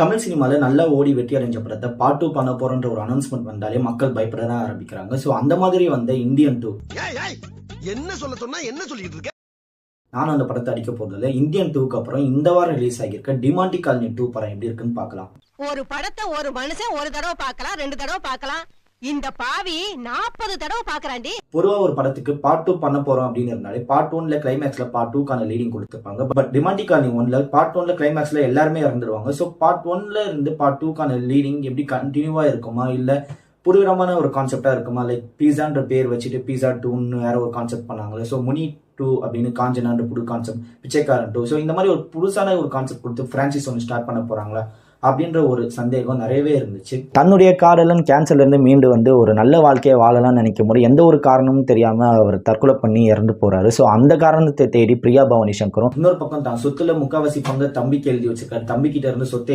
தமிழ் சினிமால நல்லா ஓடி வெற்றி அடைஞ்ச படத்தை பார்ட் 2 பண்ண போறன்ற ஒரு அனௌன்ஸ்மெண்ட் வந்தாலே மக்கள் பயப்பட தான் ஆரம்பிக்கிறாங்க. ஸோ அந்த மாதிரி வந்த இந்தியன் 2 என்ன சொல்ல சொன்னா என்ன சொல்லிட்டு இருக்க? நானும் அந்த படத்தை அடிக்க போறதில்ல. இந்தியன் 2க்கு அப்புறம் இந்த வாரம் ரிலீஸ் ஆகியிருக்க டிமாண்டி காலனி 2 படம் எப்படி இருக்குன்னு பார்க்கலாம். ஒரு படத்தை ஒரு மனுஷன் ஒரு தடவை பார்க்கலாம், 2 தடவை பார்க்கலாம். இந்த பாவி 40 தடவை பார்க்கறாண்டி. பொதுவா ஒரு படத்துக்கு பார்ட் 2 பண்ண போறோம் அப்படின்னு இருந்தாலே பார்ட் 1ல கிளைமேக்ஸ்ல பார்ட் 2க்கான லீடிங் கொடுத்துருப்பாங்க. பட் டிமாண்டி காலனி 1ல பார்ட் 1ல கிளைமேக்ஸ்ல எல்லாருமே இறந்துடுவாங்க. ஸோ பார்ட் 1ல இருந்து பார்ட் 2க்கான லீடிங் எப்படி கண்டினியூவா இருக்குமா, இல்ல புதுவிதமான ஒரு கான்செப்டா இருக்குமா? லைக் பீஸான்ற பேர் வச்சுட்டு பீஸா 2ன்னு வேற ஒரு கான்செப்ட் பண்ணாங்களே. ஸோ முனி 2 அப்படின்னு காஞ்சனான்ற புது கான்செப்ட், பிச்சைக்காரன் 2. ஸோ இந்த மாதிரி ஒரு புதுசான ஒரு கான்செப்ட் கொடுத்து பிரான்சைஸ் ஒன்று ஸ்டார்ட் பண்ண போறாங்களா அப்படின்ற ஒரு சந்தேகம் நிறையவே இருந்துச்சு. தன்னுடைய காதலன் கேன்சர்ல இருந்து மீண்டு வந்து ஒரு நல்ல வாழ்க்கையை வாழலாம்னு நினைக்கும் போது எந்த ஒரு காரணமும் தெரியாம அவர் தற்கொலை பண்ணி இறந்து போறாரு. ஸோ அந்த காரணத்தை தேடி பிரியா பவானி சங்கரும் இன்னொரு பக்கம் தான் சொத்துல முக்காவாசி பங்கு தம்பிக்கு எழுதி வச்சிருக்காரு. தம்பி கிட்ட இருந்து சொத்தை